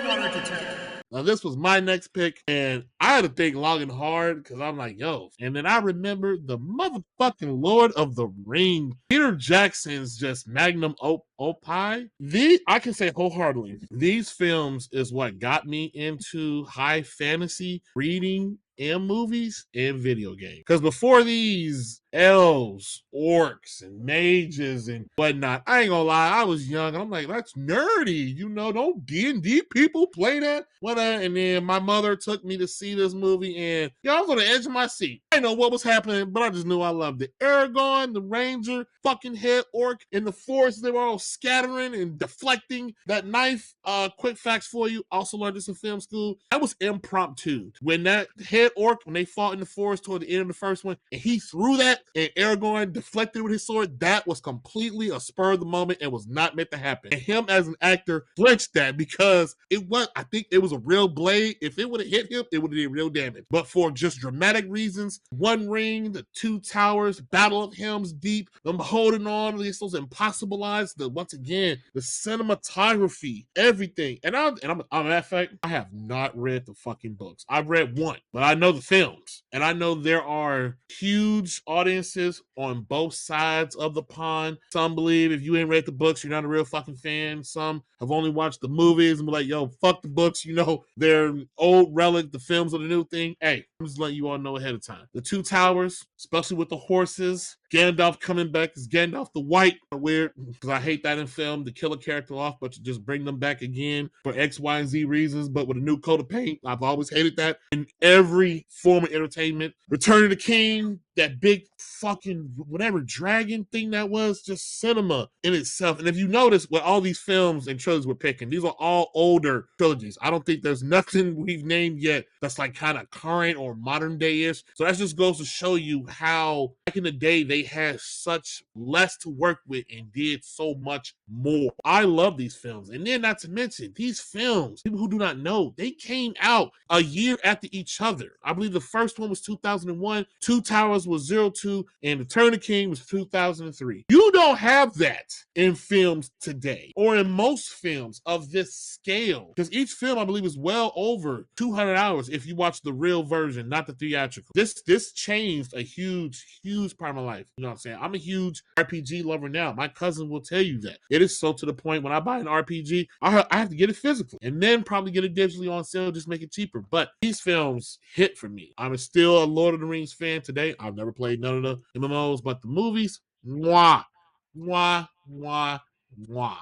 not entertained. Now, this was my next pick, and I had to think long and hard because I'm like, yo. And then I remember the motherfucking Lord of the Ring, Peter Jackson's just magnum opus. I can say wholeheartedly, these films is what got me into high fantasy reading and movies and video games. Because before these elves, orcs, and mages and whatnot, I ain't gonna lie, I was young. I'm like, that's nerdy. Don't D&D people play that? And then my mother took me to see this movie, and I was on the edge of my seat. I didn't know what was happening, but I just knew I loved it. Aragorn, the ranger, fucking head orc, in the forest, they were all scattering and deflecting that knife. Quick facts for you. Also learned this in film school. That was impromptu. When that head orc, when they fought in the forest toward the end of the first one, and he threw that, and Aragorn deflected with his sword, that was completely a spur of the moment and was not meant to happen. And him as an actor flinched that because I think it was a real blade. If it would have hit him, it would have did real damage. But for just dramatic reasons, One Ring, the Two Towers, Battle of Helm's Deep, them holding on, those impossible odds, once again, the cinematography, everything. And I'm on that fact, I have not read the fucking books. I've read one, but I know the films. And I know there are huge audiences on both sides of the pond. Some believe if you ain't read the books, you're not a real fucking fan. Some have only watched the movies and be like, yo, fuck the books. They're old relic. The films are the new thing. Hey, I'm just letting you all know ahead of time. The Two Towers, especially with the horses, Gandalf coming back as Gandalf the White. Weird, because I hate that in film, to kill a character off, but to just bring them back again for X, Y, and Z reasons, but with a new coat of paint. I've always hated that in every form of entertainment. Return of the King, that big fucking whatever dragon thing that was, just cinema in itself. And if you notice what all these films and trilogies we're picking, these are all older trilogies. I don't think there's nothing we've named yet that's like kind of current or modern day-ish. So that just goes to show you how back in the day they had such less to work with and did so much more. I love these films. And then not to mention, these films, people who do not know, they came out a year after each other. I believe the first one was 2001, Two Towers was 02, and Return of the King was 2003. You don't have that in films today, or in most films of this scale, because each film, I believe, is well over 200 hours if you watch the real version, not the theatrical. This changed a huge part of my life. You know what I'm saying? I'm a huge RPG lover now. My cousin will tell you that. It is so to the point when I buy an RPG, I have to get it physically and then probably get it digitally on sale, just make it cheaper. But these films hit for me. I'm still a Lord of the Rings fan today. I've never played none of the MMOs, but the movies, mwah, mwah, mwah, mwah.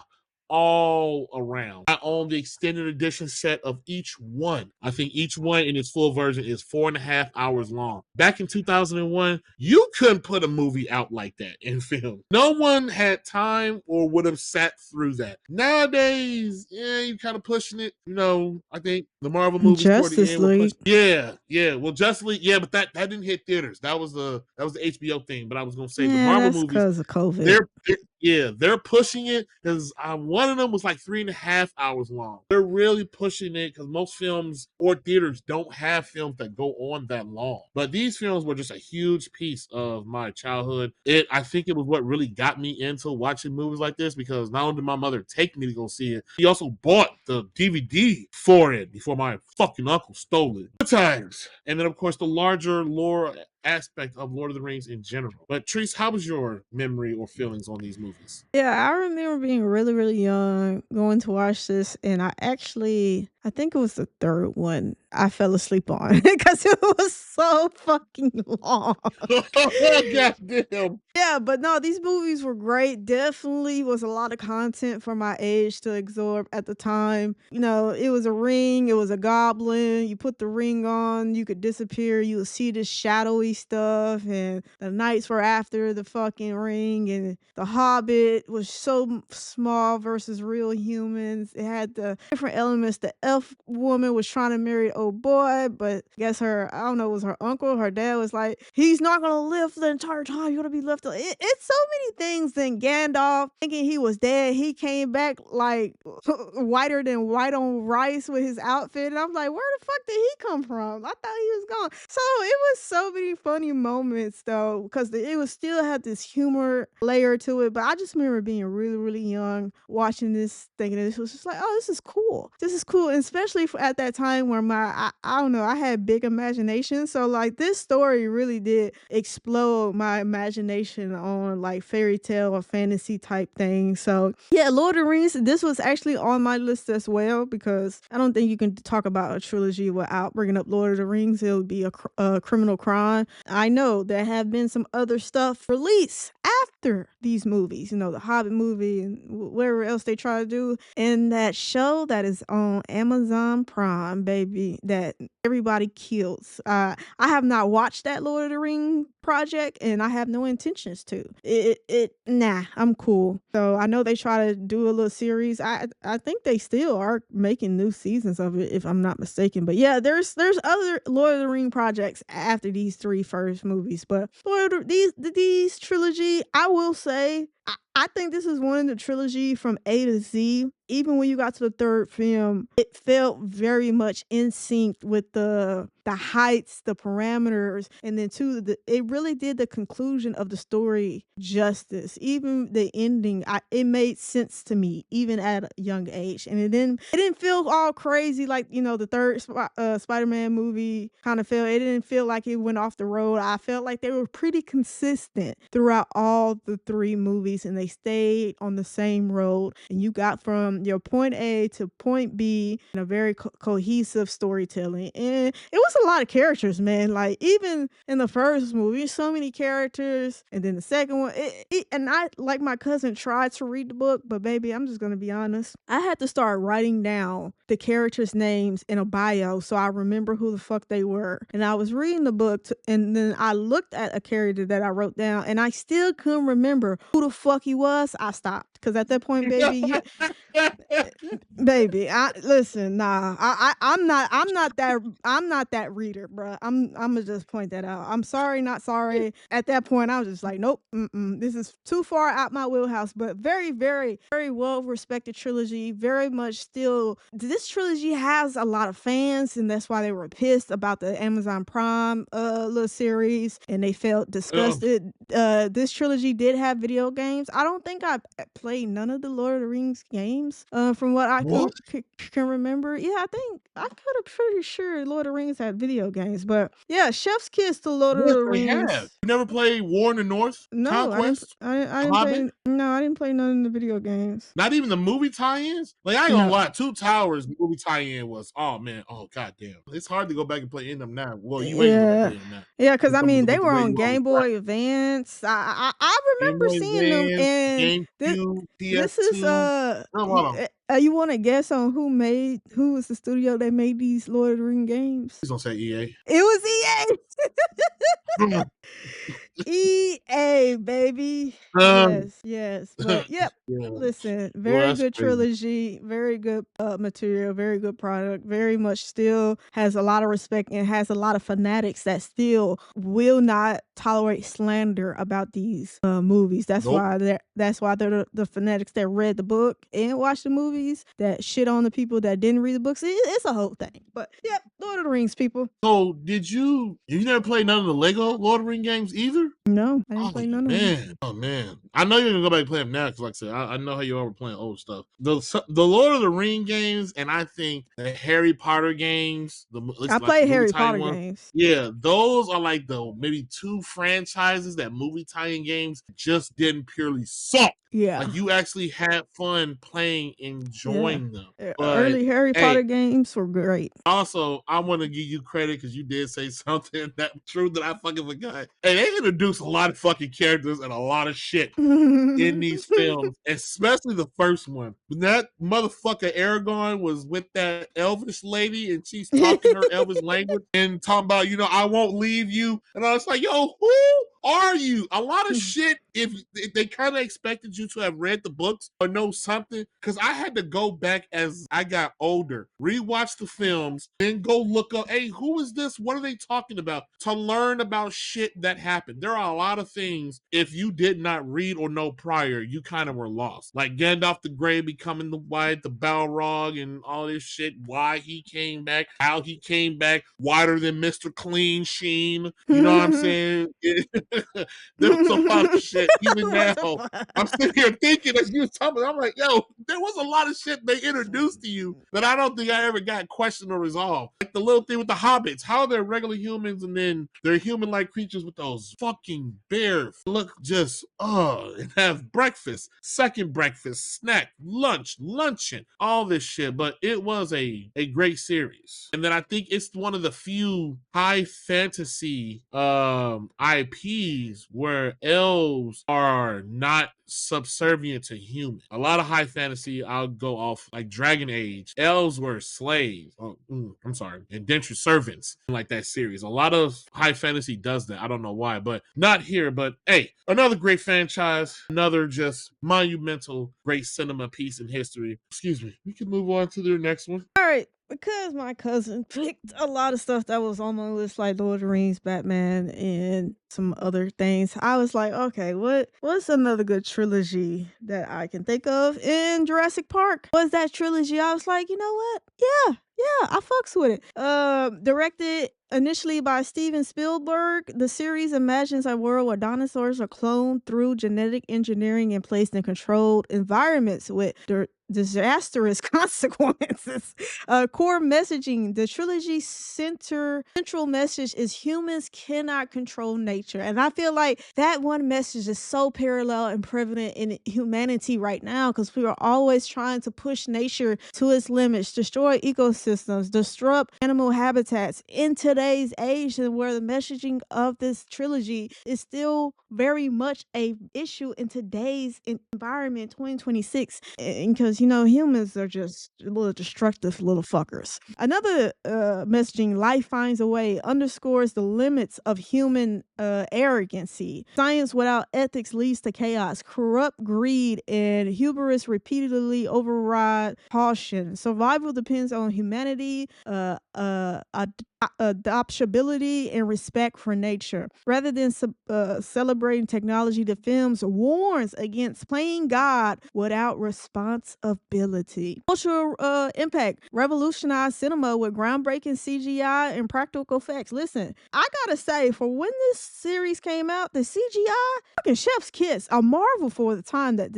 All around. I own the extended edition set of each one. I think each one in its full version is 4.5 hours long. Back in 2001, you couldn't put a movie out like that in film. No one had time or would have sat through that. Nowadays, you're kind of pushing it. I think the Marvel movies toward the end were pushed. Yeah. Well, Justice League, but that didn't hit theaters. That was the HBO thing. But I was gonna say the Marvel movies, because of COVID. they're pushing it because one of them was like 3.5 hours long. They're really pushing it because most films or theaters don't have films that go on that long. But these films were just a huge piece of my childhood. I think it was what really got me into watching movies like this, because not only did my mother take me to go see it, she also bought the DVD for it before my fucking uncle stole it. Good times. And then, of course, the larger lore aspect of Lord of the Rings in general. But Trice, how was your memory or feelings on these movies? Yeah, I remember being really, really young, going to watch this, and I think it was the third one I fell asleep on because it was so fucking long. Goddamn. Yeah, but no, these movies were great. Definitely was a lot of content for my age to absorb at the time. It was a ring, it was a goblin. You put the ring on, you could disappear. You would see this shadowy stuff, and the knights were after the fucking ring, and the Hobbit was so small versus real humans. It had the different elements. The elf woman was trying to marry an old boy, but I guess I don't know, it was her uncle, her dad was like, he's not gonna live for the entire time. You're gonna be left. It's so many things. Then Gandalf, thinking he was dead, he came back like whiter than white on rice with his outfit, and I'm like, where the fuck did he come from? I thought he was gone. So it was so many funny moments though, because it was still had this humor layer to it. But I just remember being really, really young, watching this, thinking this was just like, oh, this is cool. This is cool. And especially at that time where I don't know, I had big imagination. So like this story really did explode my imagination on like fairy tale or fantasy type things. So yeah, Lord of the Rings, this was actually on my list as well because I don't think you can talk about a trilogy without bringing up Lord of the Rings. It would be a criminal crime. I know there have been some other stuff released after these movies, the Hobbit movie and whatever else they try to do. And that show that is on Amazon Prime, baby, that everybody kills. I have not watched that Lord of the Ring project, and I have no intentions to. Nah, I'm cool. So I know they try to do a little series. I think they still are making new seasons of it, if I'm not mistaken. But yeah, there's other Lord of the Ring projects after these three first movies. But these trilogy, I will say, I think this is one of the trilogy from A to Z. Even when you got to the third film, it felt very much in sync with the heights, the parameters, and then too, it really did the conclusion of the story justice. Even the ending, it made sense to me, even at a young age, and it didn't feel all crazy like the third Spider-Man movie kind of felt. It didn't feel like it went off the road. I felt like they were pretty consistent throughout all the three movies, and they stayed on the same road, and you got from your point A to point B in a very cohesive storytelling. And it was a lot of characters, man. Like even in the first movie, so many characters, and then the second one, and I, like my cousin, tried to read the book, but baby, I'm just gonna be honest, I had to start writing down the characters' names in a bio so I remember who the fuck they were. And I was reading the book, and then I looked at a character that I wrote down, and I still couldn't remember who the fuck he was. I stopped because at that point, baby, baby, I listen. Nah, I'm not that reader, bro. I'm gonna just point that out. I'm sorry, not sorry. At that point, I was just like, nope, this is too far out my wheelhouse. But very, very, very well respected trilogy. Very much still, this trilogy has a lot of fans, and that's why they were pissed about the Amazon Prime little series, and they felt disgusted. This trilogy did have video games. I don't think I played none of the Lord of the Rings games. From what I can remember, yeah, I think I could have pretty sure Lord of the Rings had video games, but yeah, Chef's Kiss to Lord of Yes, the they have. Rings. You never played War in the North? No, Conquest? I didn't Hobbit? play. No, I didn't play none of the video games. Not even the movie tie-ins? Like, I ain't gonna No. lie, Two Towers movie tie-in was, oh man, oh goddamn. It's hard to go back and play any of them now. Well, you ain't gonna go back and play them now. Yeah, because I mean, they With the were way on you always Game rap. Boy Advance. I Game remember Boy seeing them, Advance, and GameCube, this is PS2. Hold on. you want to guess on who was the studio that made these Lord of the Ring games? Please don't say EA. It was EA. EA, baby. Yes. But yep. Yeah. Listen, Boy, very that's good crazy. trilogy, very good material, very good product, very much still has a lot of respect and has a lot of fanatics that still will not tolerate slander about these movies. Nope. That's why they're the fanatics that read the book and watched the movies that shit on the people that didn't read the books. It's a whole thing. But yep, Lord of the Rings, people. So you never played none of the Lego Lord of the Rings games either? No, I didn't Oh play none of them. man, oh man! I know you're gonna go back and play them now because, like I said, I know how you are playing old stuff. The Lord of the Ring games, and I think the Harry Potter games, at least I like the played movie Harry tie-in Potter ones. games. Yeah, those are like the maybe two franchises that movie tie-in games just didn't purely suck. Yeah. Like you actually had fun playing, enjoying them. But Early Harry hey, Potter games were great. also, I want to give you credit because you did say something that true that I fucking forgot. And they introduced a lot of fucking characters and a lot of shit in these films, especially the first one. When that motherfucker Aragorn was with that Elvish lady and she's talking her Elvish language and talking about, I won't leave you. And I was like, yo, who are you? A lot of shit, if they kind of expected you to have read the books or know something, because I had to go back as I got older, rewatch the films, then go look up, hey, who is this? What are they talking about? To learn about shit that happened. There are a lot of things, if you did not read or know prior, you kind of were lost. Like Gandalf the Grey becoming the White, the Balrog, and all this shit, why he came back, how he came back, whiter than Mr. Clean Sheen. You know what I'm saying? There was a lot of shit. Even What now, the fuck? I'm sitting here thinking as you was talking, I'm like, yo, there was a lot of shit they introduced to you that I don't think I ever got questioned or resolved. Like the little thing with the hobbits, how they're regular humans and then they're human-like creatures with those fucking bears. Look just, and have breakfast, second breakfast, snack, lunch, luncheon, all this shit. But it was a great series. And then I think it's one of the few high fantasy IPs where elves are not subservient to humans. A lot of high fantasy, I'll go off like Dragon Age. Elves were slaves. I'm sorry, indentured servants, like that series. A lot of high fantasy does that. I don't know why, but not here. But hey, another great franchise, another just monumental, great cinema piece in history. Excuse me. We can move on to the next one. All right, because my cousin picked a lot of stuff that was on my list, like Lord of the Rings, Batman, and some other things. I was like, okay, what's another good trilogy that I can think of? And Jurassic Park was that trilogy. I was like, you know what? Yeah, I fucks with it. Directed initially by Steven Spielberg, the series imagines a world where dinosaurs are cloned through genetic engineering and placed in controlled environments with disastrous consequences. Core messaging: the trilogy's central message is humans cannot control nature, and I feel like that one message is so parallel and prevalent in humanity right now because we are always trying to push nature to its limits, destroy ecosystems, disrupt animal habitats. In today's age, and where the messaging of this trilogy is still very much a issue in today's environment, 2026, because humans are just little destructive little fuckers. Another messaging: life finds a way, underscores the limits of human arrogancy. Science without ethics leads to chaos. Corrupt greed and hubris repeatedly override caution. Survival depends on humanity, adaptability, and respect for nature. Rather than celebrating technology, the films warns against playing God without responsibility. Cultural impact: revolutionized cinema with groundbreaking CGI and practical effects. Listen, I gotta say, for when this series came out, the CGI, fucking chef's kiss, a marvel for the time that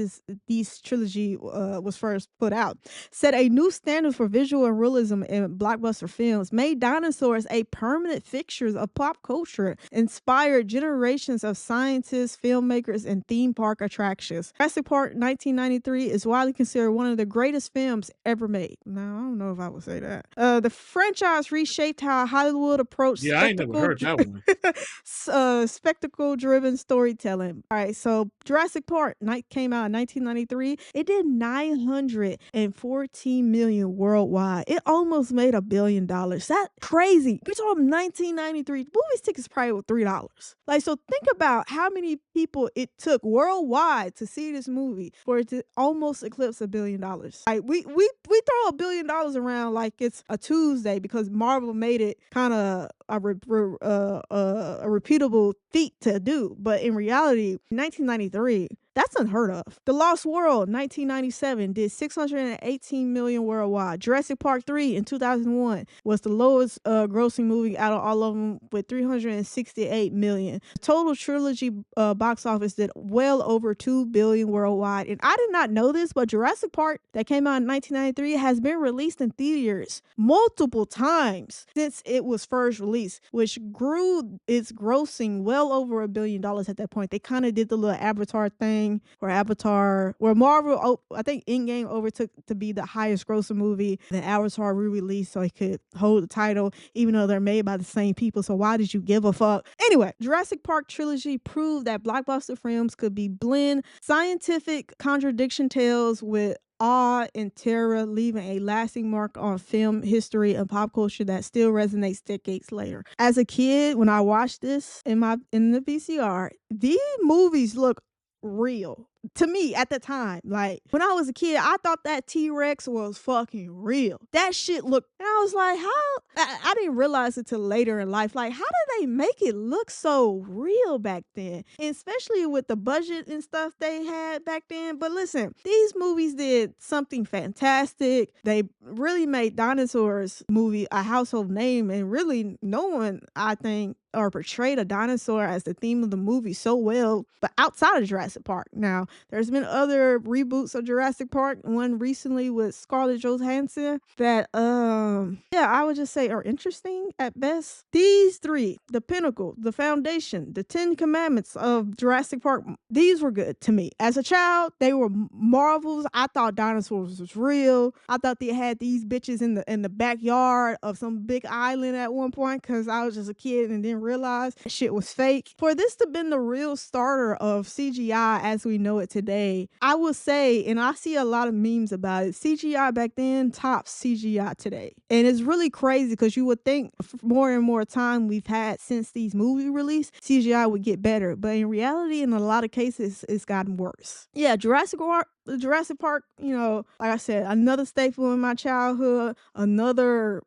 these trilogy was first put out. Set a new standard for visual and realism in blockbuster films, made dinosaurs a permanent fixture of pop culture, inspired generations of scientists, filmmakers, and theme park attractions. Jurassic Park 1993 is widely considered one of the greatest films ever made. Now, I don't know if I would say that. The franchise reshaped how Hollywood approached Yeah, I ain't never heard that one. spectacle-driven storytelling. All right, so Jurassic Park came out in 1993. It did 914 million worldwide. It almost made $1 billion. That crazy. We talking 1993. Movies tickets probably were $3. Like, so think about how many people it took worldwide to see this movie for it to almost eclipse $1 billion. Like, we throw $1 billion around like it's a Tuesday because Marvel made it kind of a repeatable feat to do, but in reality, 1993, that's unheard of. The Lost World, 1997, did 618 million worldwide. Jurassic Park 3 in 2001 was the lowest grossing movie out of all of them with 368 million. The total trilogy box office did well over 2 billion worldwide. And I did not know this, but Jurassic Park that came out in 1993 has been released in theaters multiple times since it was first released, which grew its grossing well over $1 billion at that point. They kind of did the little Avatar thing where Marvel, I think Endgame overtook to be the highest grossing movie. Then Avatar re-released so it could hold the title, even though they're made by the same people. So why did you give a fuck? Anyway, Jurassic Park trilogy proved that blockbuster films could be blend scientific contradiction tales with awe and terror, leaving a lasting mark on film history and pop culture that still resonates decades later. As a kid, when I watched this in the VCR, these movies look real to me at the time. Like, when I was a kid, I thought that T-Rex was fucking real. That shit looked, and I was like, I didn't realize it till later in life. Like, how did they make it look so real back then? And especially with the budget and stuff they had back then. But listen, these movies did something fantastic. They really made dinosaurs movie a household name, and really no one, I think, or portrayed a dinosaur as the theme of the movie so well, but outside of Jurassic Park. Now, there's been other reboots of Jurassic Park, one recently with Scarlett Johansson that yeah, I would just say are interesting at best. These three, the pinnacle, the foundation, the 10 commandments of Jurassic Park, these were good to me. As a child, they were marvels. I thought dinosaurs was real. I thought they had these bitches in the backyard of some big island at one point because I was just a kid and didn't realize that shit was fake. For this to been the real starter of CGI as we know it today, I will say, and I see a lot of memes about it, CGI back then tops CGI today. And it's really crazy because you would think more and more time we've had since these movies released, CGI would get better. But in reality, in a lot of cases, it's gotten worse. Yeah, Jurassic Park, you know, like I said, another staple in my childhood, another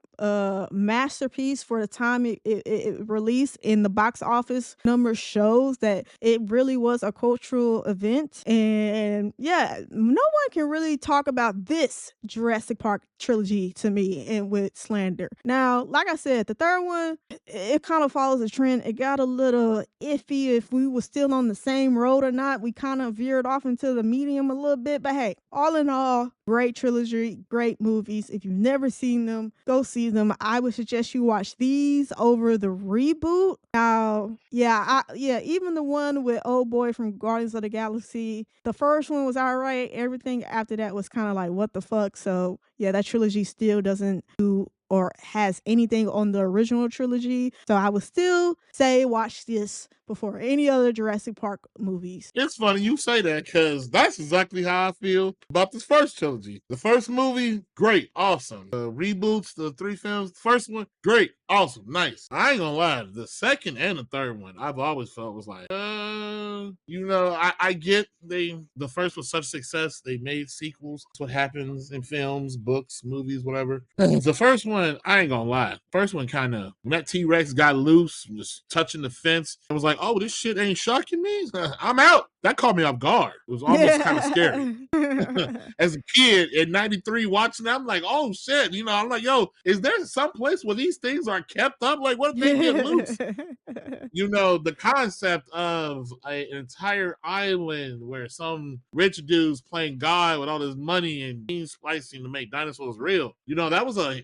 masterpiece for the time it released. In the box office numbers shows that it really was a cultural event. And yeah, no one can really talk about this Jurassic Park trilogy to me and with slander. Now, like I said, the third one, it kind of follows a trend. It got a little iffy if we were still on the same road or not. We kind of veered off into the medium a little bit, but hey, all in all, great trilogy, great movies. If you've never seen them, go see them. I would suggest you watch these over the reboot. Now, yeah, even the one with old boy from Guardians of the Galaxy, the first one was alright. Everything after that was kind of like, what the fuck? So yeah, that trilogy still doesn't do or has anything on the original trilogy. So I would still say watch this before any other Jurassic Park movies. It's funny you say that because that's exactly how I feel about this first trilogy. The first movie, great, awesome. The reboots, the 3 films, the first one, great, awesome, nice. I ain't gonna lie, the second and the third one, I've always felt was like, you know, I get the first was such success, they made sequels. That's what happens in films, books, movies, whatever. The first one, I ain't gonna lie. First one kind of, when that T-Rex got loose, was touching the fence, I was like, oh, this shit ain't shocking me. I'm out. That caught me off guard. It was almost kind of scary. As a kid in 93 watching that, I'm like, oh shit. You know, I'm like, yo, is there some place where these things are kept up? Like, what if they get loose? You know, the concept of an entire island where some rich dude's playing God with all this money and gene splicing to make dinosaurs real. You know, that was a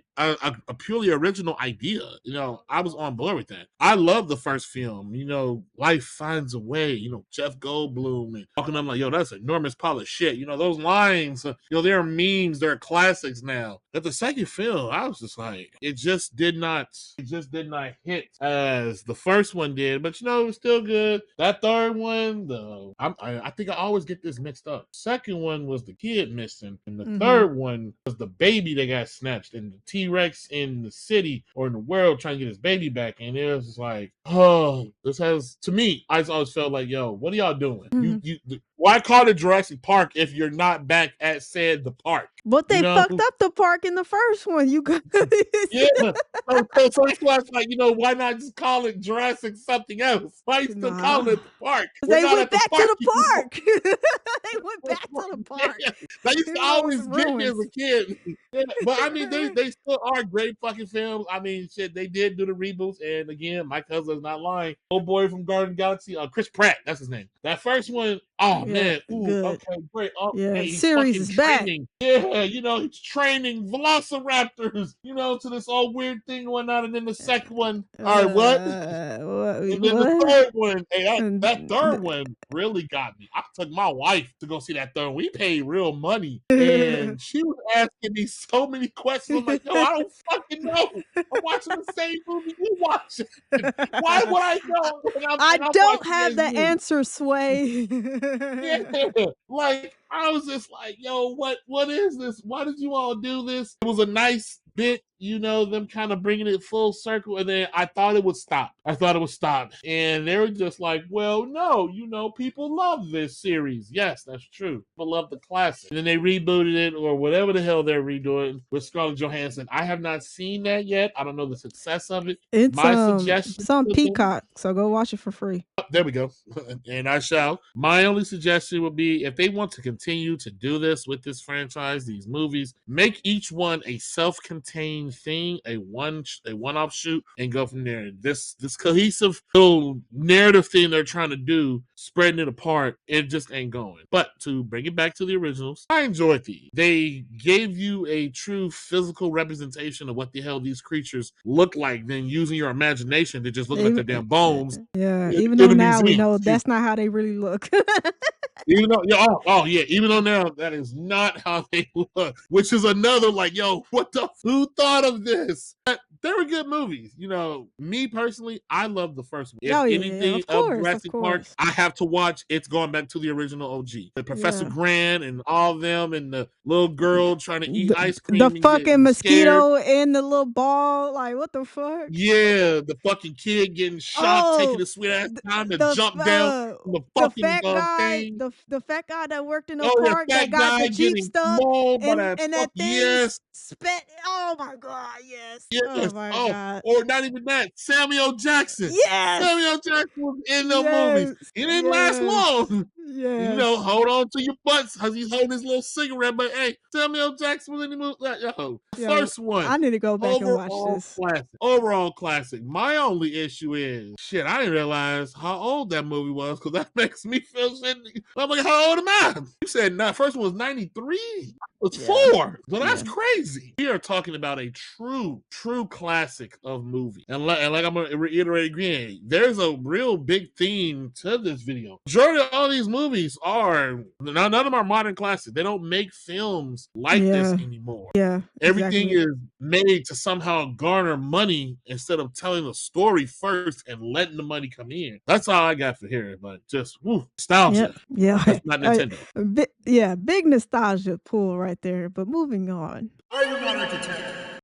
purely original idea. You know, I was on board with that. I love the first film. You know, life finds a way. You know, Jeff Goldblum and talking. I'm like, yo, that's an enormous pile of shit. You know, those lines. You know, they're memes. They're classics now. But the second film, I was just like, it just did not hit as the first one did. But you know, it was still good. That third one, I think I always get this mixed up. Second one was the kid missing, and the third one was the baby that got snatched, and the T-Rex in the city or in the world trying to get his baby back. And it was just like, oh, this has, to me, I always felt like, yo, what are y'all doing? Why call it Jurassic Park if you're not back at said the park? But they fucked up the park in the first one. You guys. Yeah. So that's why it's like, you know, why not just call it Jurassic something else? Why you still calling it the park? They went back to the park. They went back to the park. Yeah. That used to always get me as a kid. Yeah. But I mean, they still are great fucking films. I mean, shit, they did do the reboots. And again, my cousin's not lying. Old boy from Garden Galaxy, Chris Pratt, that's his name. That first one, oh man, ooh, good. Okay, great. Oh, Yeah, hey, he's series is training. back. Yeah, you know, he's training velociraptors, you know, to this all weird thing going on. And then the second one, all right, what? And then the third one, hey, that third one really got me. I took my wife to go see that third one. We paid real money. And she was asking me so many questions. I'm like, yo, I don't fucking know. I'm watching the same movie you watching. Why would I know? I don't have the answer, Sway. Yeah, like I was just like, yo, what is this? Why did you all do this? It was a nice bit, you know, them kind of bringing it full circle, and then I thought it would stop. And they were just like, well, no, you know, people love this series. Yes, that's true. People love the classic. And then they rebooted it, or whatever the hell they're redoing with Scarlett Johansson. I have not seen that yet. I don't know the success of it. It's My suggestion, it's on Peacock, so go watch it for free. There we go. And I shall. My only suggestion would be, if they want to continue to do this with this franchise, these movies, make each one a self-contained contained thing, a one-off shoot, and go from there. This cohesive little narrative thing they're trying to do, spreading it apart, it just ain't going. But to bring it back to the originals, I enjoyed these. They gave you a true physical representation of what the hell these creatures look like, then using your imagination to just looking at their damn bones Yeah, in, even in though the now we museum. know that's not how they really look. Even though, yeah, oh yeah, even though now that is not how they look, which is another like, yo, who thought of this? But they were good movies. You know, me personally, I love the first one. If Oh yeah, anything of of course, of Jurassic Park, course. I have to watch. It's going back to the original OG. The Professor Yeah. Grant and all of them, and the little girl trying to eat The ice the cream and fucking getting scared. mosquito in the little ball, like what the fuck? Yeah, the fucking kid getting shot, taking Oh, a sweet ass time to the jump down from the the fucking fat guy, thing. the fat guy that worked in the Oh yeah, park fat that got the guy Jeep getting stuck mauled by that and fuck. that thing Yes, spat. Oh my god, yes. Oh yes. my Oh, god. or not even that. Samuel Jackson. Yes. Samuel Jackson was in the movies. Yes. He didn't last Yes. long. You know, Yes. hold on to your butts as he's holding his little cigarette. But hey, Samuel Jackson was in the movie. Yo, Yo, first one. I need to go back and watch Overall this. classic. Overall classic. My only issue is shit. I didn't realize how old that movie was because that makes me feel shit. I'm like, how old am I? You said first one was 93. It's Yeah. 4. So that's Yeah. crazy. We are talking about a true classic of movie. And like I'm gonna reiterate again, there's a real big theme to this video. Majority of all these movies are none of them are modern classics. They don't make films like this Yeah. anymore. Yeah. Everything Exactly. is made to somehow garner money instead of telling the story first and letting the money come in. That's all I got for here. But just nostalgia. Yep. Yeah. That's not Nintendo. Big nostalgia pull right there. But moving on. Are you not entertained?